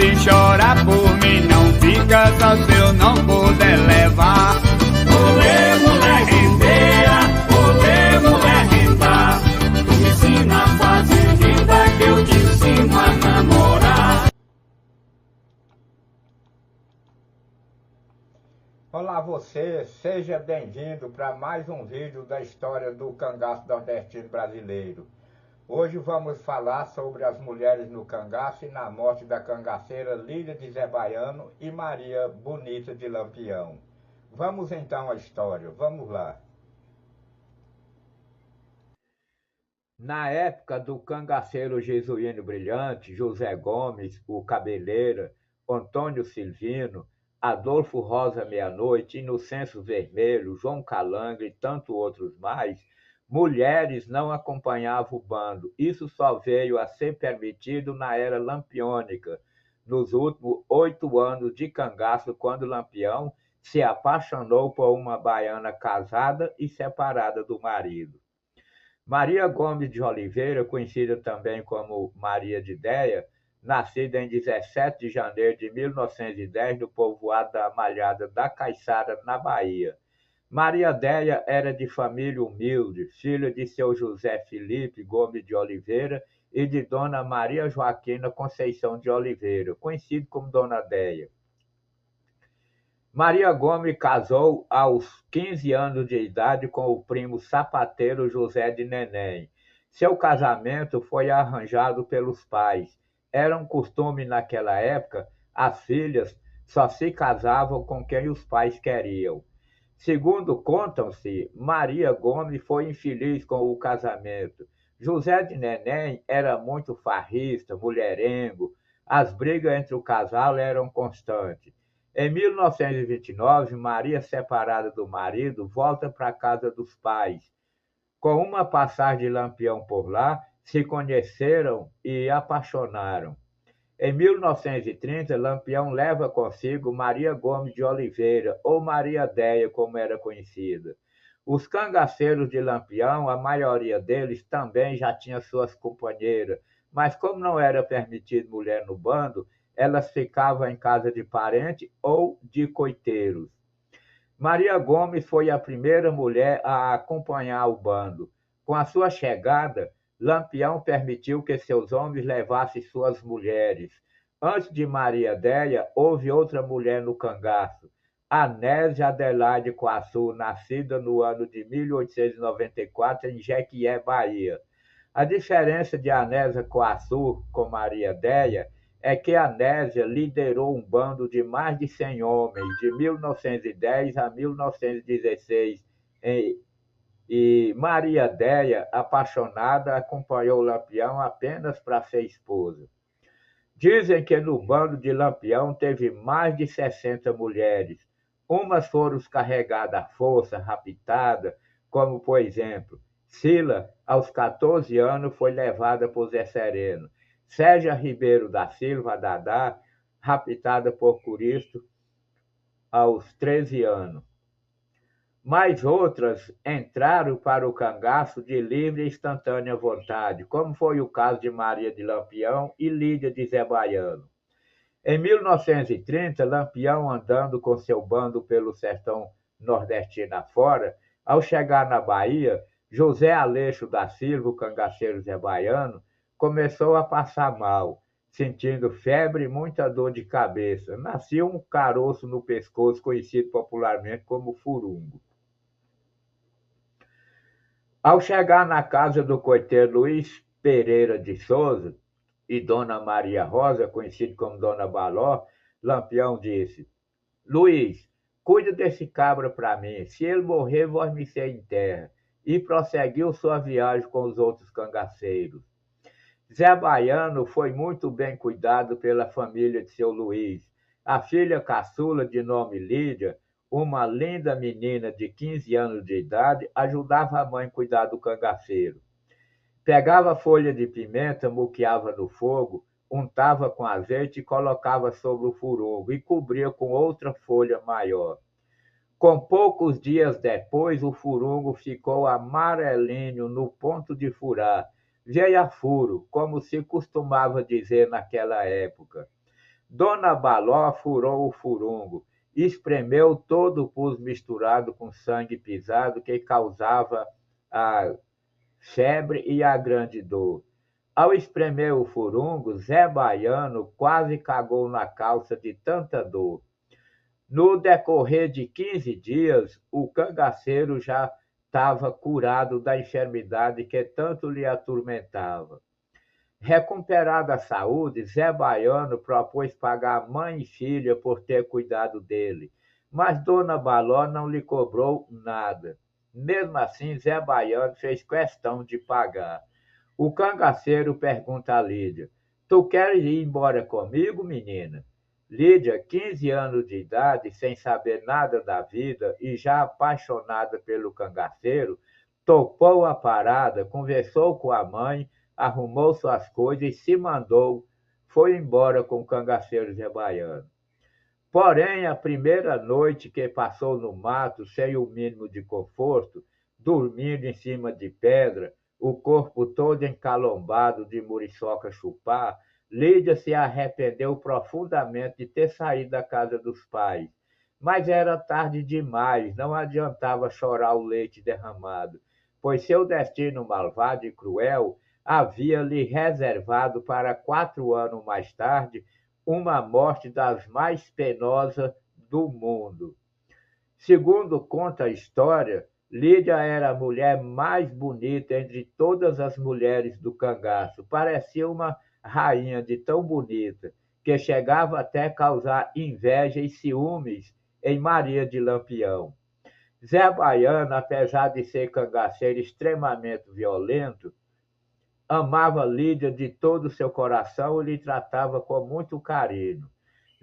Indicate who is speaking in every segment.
Speaker 1: pode chorar por mim, não fica só se eu não puder levar. Olê, mulher rendeira, olê, mulher renda, tu me ensina a fazer renda que eu te ensino a namorar.
Speaker 2: Olá você, seja bem-vindo para mais um vídeo da história do cangaço nordestino brasileiro. Hoje vamos falar sobre as mulheres no cangaço e na morte da cangaceira Lídia de Zé Baiano e Maria Bonita de Lampião. Vamos então à história, vamos lá. Na época do cangaceiro jesuíno brilhante, José Gomes, o Cabeleira, Antônio Silvino, Adolfo Rosa Meia-Noite, Inocêncio Vermelho, João Calangra e tantos outros mais, mulheres não acompanhavam o bando. Isso só veio a ser permitido na era lampiônica, nos últimos 8 anos de cangaço, quando Lampião se apaixonou por uma baiana casada e separada do marido. Maria Gomes de Oliveira, conhecida também como Maria de Déia, nascida em 17 de janeiro de 1910 no povoado da Malhada da Caiçara, na Bahia. Maria Déia era de família humilde, filha de seu José Felipe Gomes de Oliveira e de dona Maria Joaquina Conceição de Oliveira, conhecido como Dona Déia. Maria Gomes casou aos 15 anos de idade com o primo sapateiro José de Neném. Seu casamento foi arranjado pelos pais. Era um costume naquela época, as filhas só se casavam com quem os pais queriam. Segundo contam-se, Maria Gomes foi infeliz com o casamento. José de Neném era muito farrista, mulherengo. As brigas entre o casal eram constantes. Em 1929, Maria, separada do marido, volta para a casa dos pais. Com uma passagem de Lampião por lá, se conheceram e apaixonaram. Em 1930, Lampião leva consigo Maria Gomes de Oliveira, ou Maria Déia, como era conhecida. Os cangaceiros de Lampião, a maioria deles também já tinha suas companheiras, mas como não era permitido mulher no bando, elas ficavam em casa de parente ou de coiteiros. Maria Gomes foi a primeira mulher a acompanhar o bando. Com a sua chegada, Lampião permitiu que seus homens levassem suas mulheres. Antes de Maria Déia, houve outra mulher no cangaço, Anésia Adelaide Coaçu, nascida no ano de 1894 em Jequié, Bahia. A diferença de Anésia Coaçu com Maria Déia é que Anésia liderou um bando de mais de 100 homens, de 1910 a 1916, e Maria Déia, apaixonada, acompanhou Lampião apenas para ser esposa. Dizem que no bando de Lampião teve mais de 60 mulheres. Umas foram carregadas à força, raptadas, como, por exemplo, Sila, aos 14 anos, foi levada por Zé Sereno. Sérgia Ribeiro da Silva, Dadá, raptada por Cristo aos 13 anos. Mais outras entraram para o cangaço de livre e instantânea vontade, como foi o caso de Maria de Lampião e Lídia de Zé Baiano. Em 1930, Lampião, andando com seu bando pelo sertão nordestino afora, ao chegar na Bahia, José Aleixo da Silva, o cangaceiro Zé Baiano, começou a passar mal, sentindo febre e muita dor de cabeça. Nascia um caroço no pescoço, conhecido popularmente como furungo. Ao chegar na casa do coiteiro Luiz Pereira de Souza e Dona Maria Rosa, conhecido como Dona Baló, Lampião disse: Luiz, cuida desse cabra para mim, se ele morrer, vós me ser em terra. E prosseguiu sua viagem com os outros cangaceiros. Zé Baiano foi muito bem cuidado pela família de seu Luiz. A filha caçula, de nome Lídia, uma linda menina de 15 anos de idade, ajudava a mãe a cuidar do cangaceiro. Pegava folha de pimenta, muqueava no fogo, untava com azeite e colocava sobre o furungo e cobria com outra folha maior. Com poucos dias depois, o furungo ficou amarelinho no ponto de furar, veio a furo, como se costumava dizer naquela época. Dona Baló furou o furungo, espremeu todo o pus misturado com sangue pisado que causava a febre e a grande dor. Ao espremer o furungo, Zé Baiano quase cagou na calça de tanta dor. No decorrer de 15 dias, o cangaceiro já estava curado da enfermidade que tanto lhe atormentava. Recuperada a saúde, Zé Baiano propôs pagar mãe e filha por ter cuidado dele, mas Dona Baló não lhe cobrou nada. Mesmo assim, Zé Baiano fez questão de pagar. O cangaceiro pergunta a Lídia: Tu queres ir embora comigo, menina? Lídia, 15 anos de idade, sem saber nada da vida e já apaixonada pelo cangaceiro, topou a parada, conversou com a mãe, arrumou suas coisas e se mandou. Foi embora com o cangaceiro Zé Baiano. Porém, a primeira noite que passou no mato, sem o mínimo de conforto, dormindo em cima de pedra, o corpo todo encalombado de muriçoca chupar, Lídia se arrependeu profundamente de ter saído da casa dos pais. Mas era tarde demais, não adiantava chorar o leite derramado, pois seu destino malvado e cruel havia lhe reservado para 4 anos mais tarde uma morte das mais penosas do mundo. Segundo conta a história, Lídia era a mulher mais bonita entre todas as mulheres do cangaço. Parecia uma rainha de tão bonita, que chegava até causar inveja e ciúmes em Maria de Lampião. Zé Baiano, apesar de ser cangaceiro extremamente violento, amava Lídia de todo o seu coração e lhe tratava com muito carinho.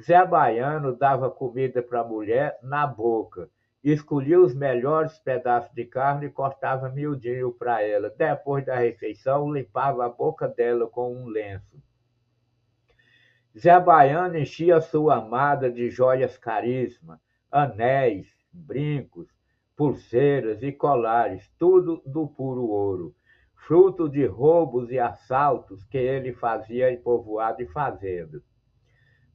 Speaker 2: Zé Baiano dava comida para a mulher na boca, escolhia os melhores pedaços de carne e cortava miudinho para ela. Depois da refeição, limpava a boca dela com um lenço. Zé Baiano enchia sua amada de joias caríssimas, anéis, brincos, pulseiras e colares, tudo do puro ouro, fruto de roubos e assaltos que ele fazia em povoado e fazenda.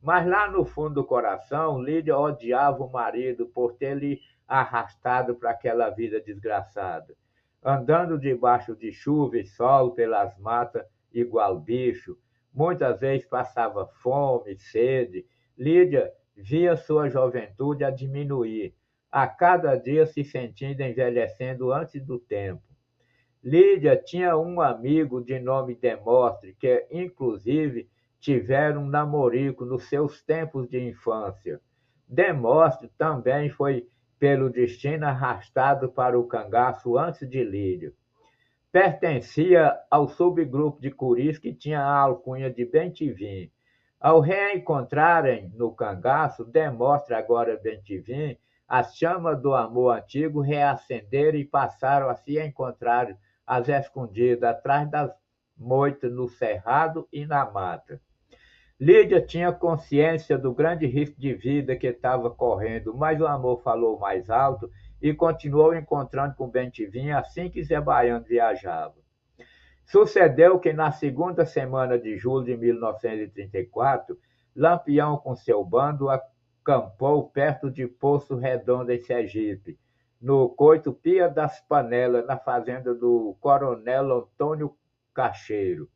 Speaker 2: Mas lá no fundo do coração, Lídia odiava o marido por ter lhe arrastado para aquela vida desgraçada, andando debaixo de chuva e sol pelas matas igual bicho. Muitas vezes passava fome, sede. Lídia via sua juventude a diminuir, a cada dia se sentindo envelhecendo antes do tempo. Lídia tinha um amigo de nome Demostre, que inclusive tiveram um namorico nos seus tempos de infância. Demostre também foi pelo destino arrastado para o cangaço antes de Lídia. Pertencia ao subgrupo de curis que tinha a alcunha de Bem-te-vim. Ao reencontrarem no cangaço, Demostre agora Bem-te-vim, as chamas do amor antigo reacenderam e passaram a se encontrar às escondidas, atrás das moitas, no cerrado e na mata. Lídia tinha consciência do grande risco de vida que estava correndo, mas o amor falou mais alto e continuou encontrando com Bem-te-vim assim que Zé Baiano viajava. Sucedeu que na segunda semana de julho de 1934, Lampião com seu bando acampou perto de Poço Redondo, em Sergipe, no coito Pia das Panelas, na fazenda do coronel Antônio Cacheiro.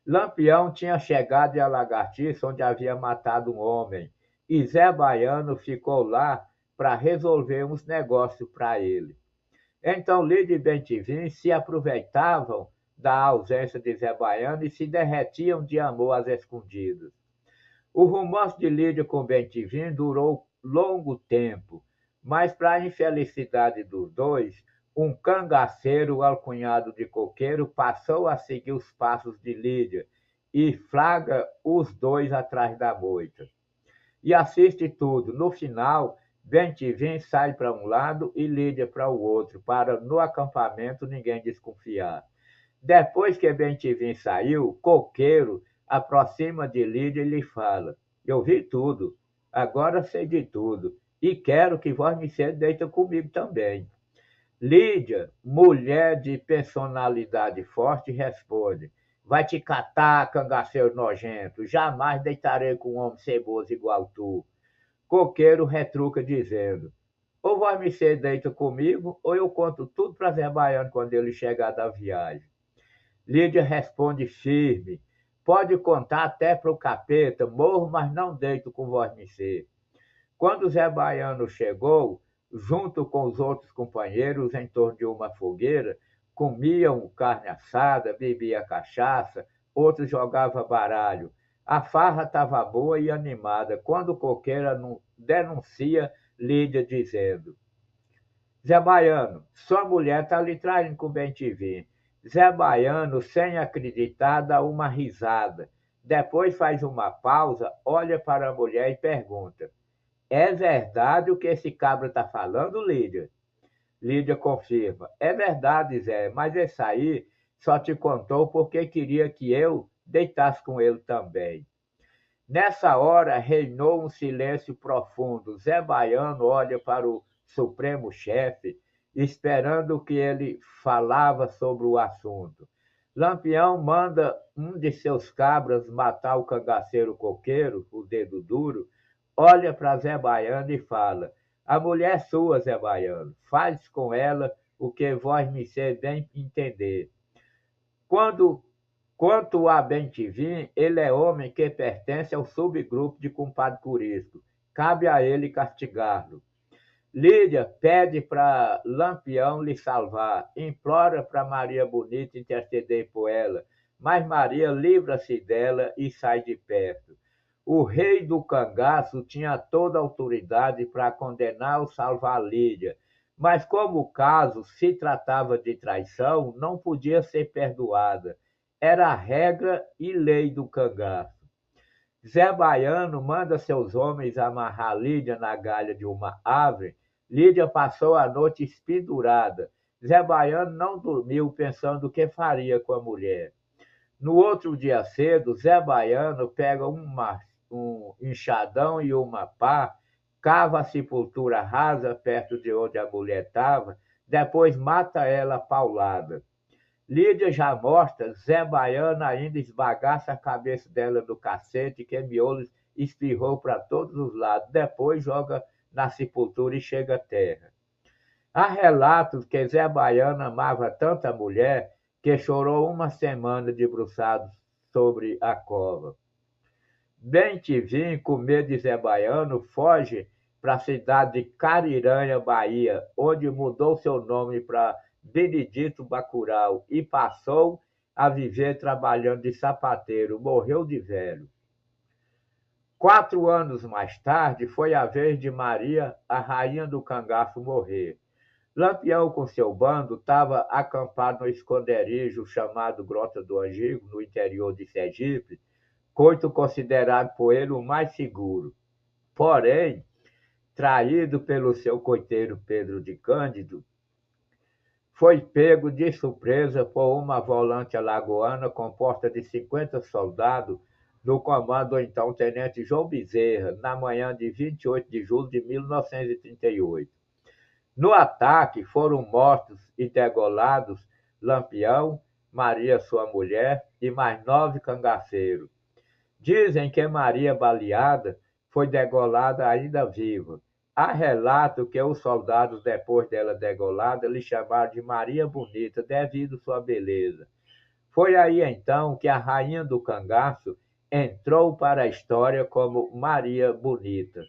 Speaker 2: Lampião tinha chegado a Lagartixa, onde havia matado um homem, e Zé Baiano ficou lá para resolver uns negócios para ele. Então Lídia e Bem-te-vim se aproveitavam da ausência de Zé Baiano e se derretiam de amor às escondidas. O romance de Lídia com Bem-te-vim durou longo tempo, mas, para a infelicidade dos dois, um cangaceiro alcunhado de coqueiro passou a seguir os passos de Lídia e flagra os dois atrás da moita. E assiste tudo. No final, Bem-te-vim sai para um lado e Lídia para o outro, para no acampamento ninguém desconfiar. Depois que Bem-te-vim saiu, Coqueiro aproxima de Lídia e lhe fala: Eu vi tudo, agora sei de tudo, e quero que vós me deita comigo também. Lídia, mulher de personalidade forte, responde: Vai te catar, cangaceiro nojento, jamais deitarei com um homem ceboso igual tu. Coqueiro retruca dizendo: ou vai me ser deita comigo, ou eu conto tudo para Zé Baiano quando ele chegar da viagem. Lídia responde firme: pode contar até pro capeta, morro, mas não deito com vosmecê. Quando Zé Baiano chegou, junto com os outros companheiros em torno de uma fogueira, comiam carne assada, bebia cachaça, outros jogavam baralho. A farra estava boa e animada, quando o coqueiro denuncia Lídia dizendo: Zé Baiano, sua mulher está lhe traindo com bem-te-vi. Zé Baiano, sem acreditar, dá uma risada. Depois faz uma pausa, olha para a mulher e pergunta: é verdade o que esse cabra está falando, Lídia? Lídia confirma: é verdade, Zé, mas esse aí só te contou porque queria que eu deitasse com ele também. Nessa hora reinou um silêncio profundo. Zé Baiano olha para o Supremo Chefe, esperando o que ele falava sobre o assunto. Lampião manda um de seus cabras matar o cangaceiro coqueiro, o dedo duro, olha para Zé Baiano e fala: a mulher é sua, Zé Baiano, faz com ela o que vós me ser bem entender. Quando Quanto a Bem-te-vi, ele é homem que pertence ao subgrupo de compadre Curisco. Cabe a ele castigá-lo. Lídia pede para Lampião lhe salvar, implora para Maria Bonita interceder por ela, mas Maria livra-se dela e sai de perto. O rei do cangaço tinha toda a autoridade para condenar ou salvar Lídia, mas como o caso se tratava de traição, não podia ser perdoada. Era a regra e lei do cangaço. Zé Baiano manda seus homens amarrar Lídia na galha de uma árvore. Lídia passou a noite espendurada. Zé Baiano não dormiu pensando o que faria com a mulher. No outro dia cedo, Zé Baiano pega um enxadão e uma pá, cava a sepultura rasa perto de onde a mulher estava, depois mata ela a paulada. Lídia já morta, Zé Baiano ainda esbagaça a cabeça dela no cacete que Miolo espirrou para todos os lados. Depois joga na sepultura e chega à terra. Há relatos que Zé Baiano amava tanto a mulher que chorou uma semana debruçado sobre a cova. Bem-te-vim, com medo de Zé Baiano, foge para a cidade de Cariranha, Bahia, onde mudou seu nome para Benedito Bacurau e passou a viver trabalhando de sapateiro. Morreu de velho. 4 anos mais tarde, foi a vez de Maria, a rainha do cangaço, morrer. Lampião, com seu bando, estava acampado no esconderijo chamado Grota do Angigo, no interior de Sergipe, coito considerado por ele o mais seguro. Porém, traído pelo seu coiteiro Pedro de Cândido, foi pego de surpresa por uma volante alagoana composta de 50 soldados, no comando do então tenente João Bezerra, na manhã de 28 de julho de 1938. No ataque foram mortos e degolados Lampião, Maria, sua mulher, e mais 9 cangaceiros. Dizem que Maria, baleada, foi degolada ainda viva. Há relato que os soldados, depois dela degolada, lhe chamaram de Maria Bonita, devido sua beleza. Foi aí então que a rainha do cangaço entrou para a história como Maria Bonita.